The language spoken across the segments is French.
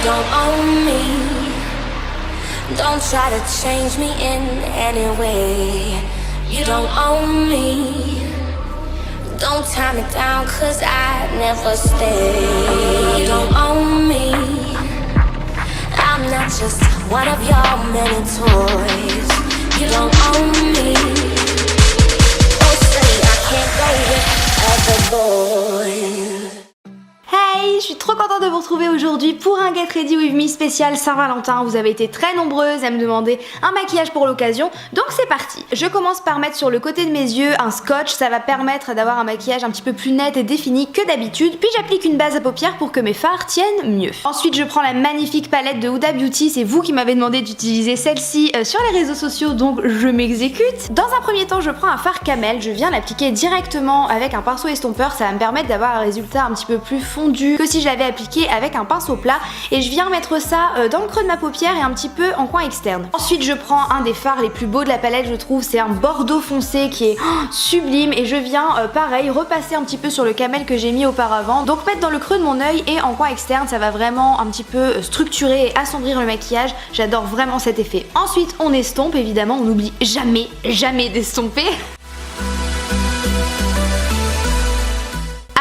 don't own me. Don't try to change me in any way. You don't own me. Don't tie me down, cause I never stay. You don't own me. I'm not just one of your many toys. You don't own me. Oh, say I can't go with other boys. Hey, je suis trop contente de vous retrouver aujourd'hui pour un Get Ready With Me spécial Saint-Valentin. Vous avez été très nombreuses à me demander un maquillage pour l'occasion, donc c'est parti. Je commence par mettre sur le côté de mes yeux un scotch, ça va permettre d'avoir un maquillage un petit peu plus net et défini que d'habitude, puis j'applique une base à paupières pour que mes fards tiennent mieux. Ensuite je prends la magnifique palette de Huda Beauty, c'est vous qui m'avez demandé d'utiliser celle-ci sur les réseaux sociaux, donc je m'exécute. Dans un premier temps je prends un fard camel, je viens l'appliquer directement avec un pinceau estompeur, ça va me permettre d'avoir un résultat un petit peu plus fondu que si je l'avais appliqué avec un pinceau plat, et je viens mettre ça dans le creux de ma paupière et un petit peu en coin externe. Ensuite je prends un des fards les plus beaux de la palette, je trouve, c'est un bordeaux foncé qui est sublime, et je viens pareil repasser un petit peu sur le camel que j'ai mis auparavant, donc mettre dans le creux de mon œil et en coin externe, ça va vraiment un petit peu structurer et assombrir le maquillage. J'adore vraiment cet effet. Ensuite on estompe, évidemment on n'oublie jamais d'estomper.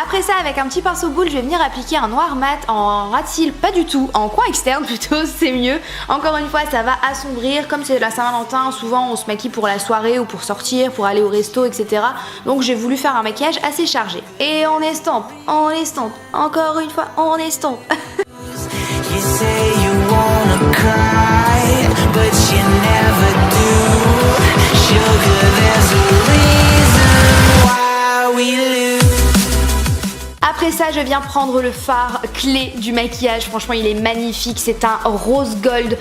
Après ça, avec un petit pinceau boule, je vais venir appliquer un noir mat en ras de cils, pas du tout, en coin externe plutôt, c'est mieux. Encore une fois, ça va assombrir, comme c'est la Saint-Valentin, souvent on se maquille pour la soirée ou pour sortir, pour aller au resto, etc. Donc j'ai voulu faire un maquillage assez chargé. Et on estompe, encore une fois, on estompe. Après ça, je viens prendre le fard clé du maquillage. Franchement, il est magnifique. C'est un rose gold.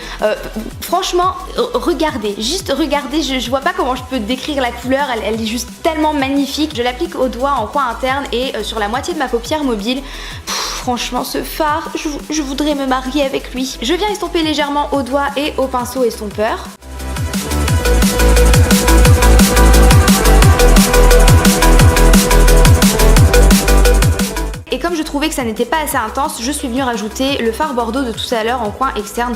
Franchement, regardez. Juste regardez. Je vois pas comment je peux décrire la couleur. Elle est juste tellement magnifique. Je l'applique au doigt en coin interne et sur la moitié de ma paupière mobile. Franchement, ce fard, je voudrais me marier avec lui. Je viens estomper légèrement au doigt et au pinceau estompeur. Et comme je trouvais que ça n'était pas assez intense, je suis venue rajouter le fard bordeaux de tout à l'heure en coin externe.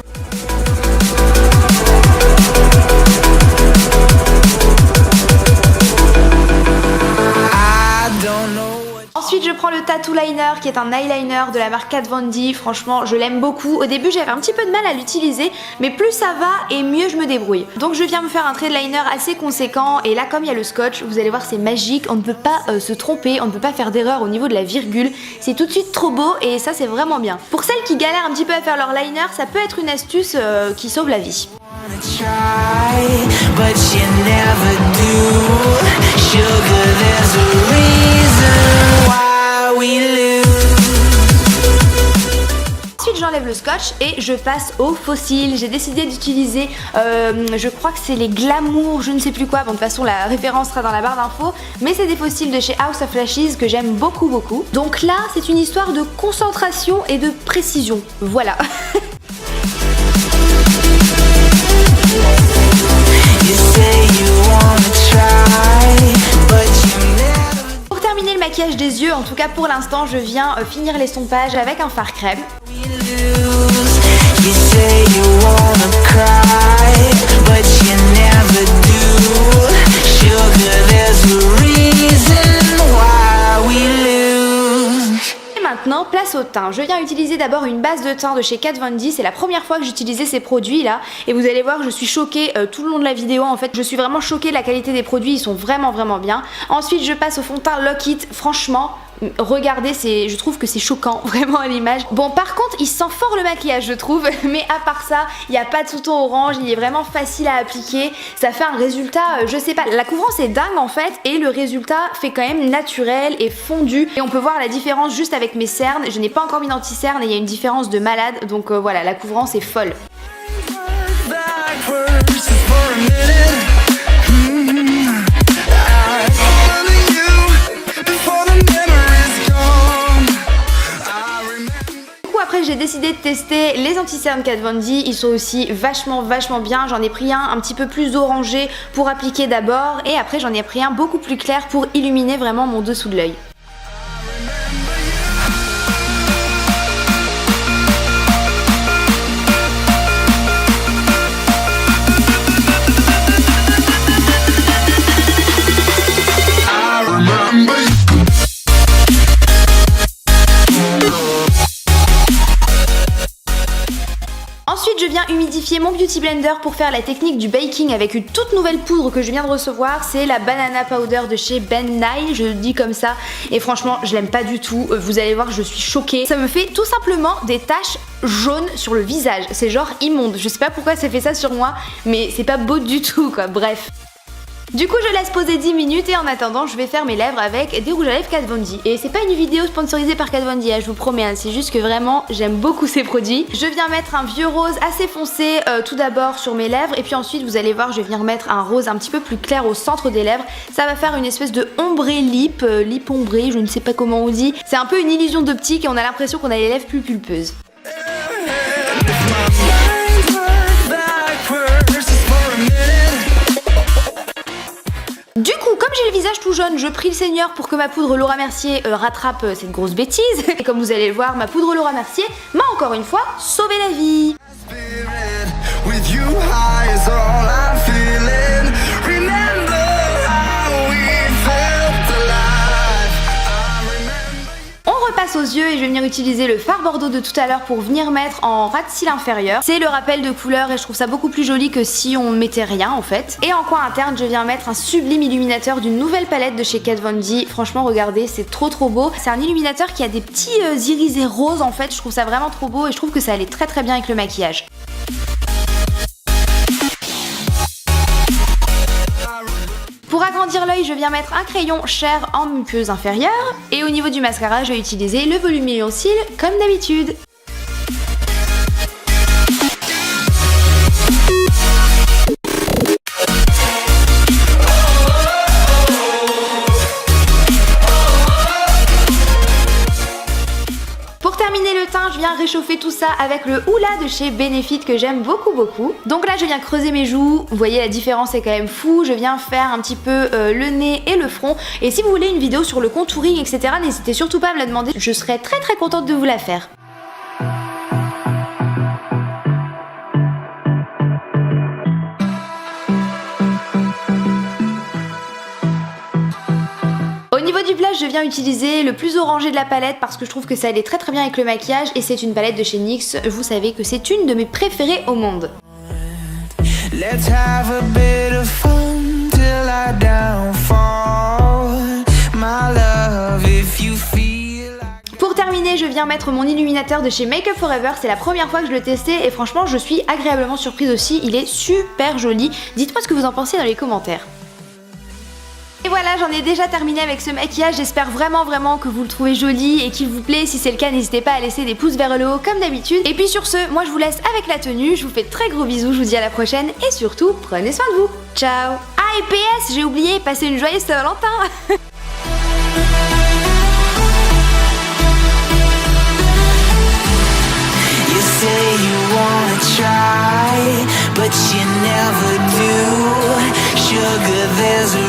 Ensuite je prends le Tattoo Liner qui est un eyeliner de la marque Kat Von D. Franchement je l'aime beaucoup. Au début j'avais un petit peu de mal à l'utiliser, mais plus ça va et mieux je me débrouille. Donc je viens me faire un trait de liner assez conséquent, et là comme il y a le scotch, vous allez voir c'est magique, on ne peut pas se tromper, on ne peut pas faire d'erreur au niveau de la virgule. C'est tout de suite trop beau et ça c'est vraiment bien. Pour celles qui galèrent un petit peu à faire leur liner, ça peut être une astuce qui sauve la vie. Ensuite j'enlève le scotch et je passe au faux cils. J'ai décidé d'utiliser, je crois que c'est les Glamour, je ne sais plus quoi, bon de toute façon la référence sera dans la barre d'infos, mais c'est des faux cils de chez House of Lashes que j'aime beaucoup. Donc là c'est une histoire de concentration et de précision, voilà. Pour terminer le maquillage des yeux, en tout cas pour l'instant, je viens finir l'estompage avec un fard crème. Maintenant, place au teint. Je viens utiliser d'abord une base de teint de chez Kat Von D. C'est la première fois que j'utilisais ces produits là, et vous allez voir, je suis choquée tout le long de la vidéo. En fait, je suis vraiment choquée de la qualité des produits, ils sont vraiment bien. Ensuite, je passe au fond de teint Lock It. Franchement, regardez, je trouve que c'est choquant vraiment à l'image. Bon, par contre il sent fort le maquillage je trouve, mais à part ça il n'y a pas de sous-ton orange, il est vraiment facile à appliquer, ça fait un résultat, je sais pas, la couvrance est dingue en fait, et le résultat fait quand même naturel et fondu, et on peut voir la différence juste avec mes cernes. Je n'ai pas encore mis d'anti-cerne et il y a une différence de malade, donc voilà, la couvrance est folle. Après j'ai décidé de tester les anti-cernes Kat Von D, ils sont aussi vachement bien. J'en ai pris un petit peu plus orangé pour appliquer d'abord, et après j'en ai pris un beaucoup plus clair pour illuminer vraiment mon dessous de l'œil. Ensuite, je viens humidifier mon Beauty Blender pour faire la technique du baking avec une toute nouvelle poudre que je viens de recevoir. C'est la Banana Powder de chez Ben Nye, je le dis comme ça. Et franchement, je l'aime pas du tout. Vous allez voir, je suis choquée. Ça me fait tout simplement des taches jaunes sur le visage. C'est genre immonde. Je sais pas pourquoi ça fait ça sur moi, mais c'est pas beau du tout quoi. Bref. Du coup, je laisse poser 10 minutes et en attendant, je vais faire mes lèvres avec des rouges à lèvres Kat Von D. Et c'est pas une vidéo sponsorisée par Kat Von D, je vous promets, hein, c'est juste que vraiment, j'aime beaucoup ces produits. Je viens mettre un vieux rose assez foncé tout d'abord sur mes lèvres et puis ensuite, vous allez voir, je vais venir mettre un rose un petit peu plus clair au centre des lèvres. Ça va faire une espèce de ombré lip, lip ombré, je ne sais pas comment on dit. C'est un peu une illusion d'optique et on a l'impression qu'on a les lèvres plus pulpeuses. Du coup, comme j'ai le visage tout jaune, je prie le Seigneur pour que ma poudre Laura Mercier rattrape cette grosse bêtise. Et comme vous allez le voir, ma poudre Laura Mercier m'a encore une fois sauvé la vie. On repasse aux yeux et je vais venir utiliser le fard Bordeaux de tout à l'heure pour venir mettre en ras de cils inférieur. C'est le rappel de couleur et je trouve ça beaucoup plus joli que si on mettait rien en fait. Et en coin interne, je viens mettre un sublime illuminateur d'une nouvelle palette de chez Kat Von D. Franchement, regardez, c'est trop beau. C'est un illuminateur qui a des petits irisés roses en fait. Je trouve ça vraiment trop beau et je trouve que ça allait très bien avec le maquillage. Pour agrandir l'œil, je viens mettre un crayon Cher en muqueuse inférieure. Et au niveau du mascara, je vais utiliser le Volumillion Cils comme d'habitude. Pour terminer le teint, je viens réchauffer tout ça avec le Hoola de chez Benefit que j'aime beaucoup. Donc là, je viens creuser mes joues. Vous voyez, la différence est quand même fou. Je viens faire un petit peu le nez et le front. Et si vous voulez une vidéo sur le contouring, etc., n'hésitez surtout pas à me la demander. Je serais très contente de vous la faire. Au niveau du blush, je viens utiliser le plus orangé de la palette parce que je trouve que ça allait très bien avec le maquillage et c'est une palette de chez NYX. Vous savez que c'est une de mes préférées au monde. Let's have a bit of fun till I downfall. My love, if you feel like... Pour terminer, je viens mettre mon illuminateur de chez Make Up For Ever. C'est la première fois que je le testais et franchement, je suis agréablement surprise aussi. Il est super joli. Dites-moi ce que vous en pensez dans les commentaires. Et voilà, j'en ai déjà terminé avec ce maquillage, j'espère vraiment que vous le trouvez joli et qu'il vous plaît. Si c'est le cas, n'hésitez pas à laisser des pouces vers le haut comme d'habitude. Et puis sur ce, moi je vous laisse avec la tenue, je vous fais de très gros bisous, je vous dis à la prochaine et surtout, prenez soin de vous. Ciao. Ah et PS, j'ai oublié, passez une joyeuse Saint-Valentin. You say you wanna try, but you never do. Sugar, there's a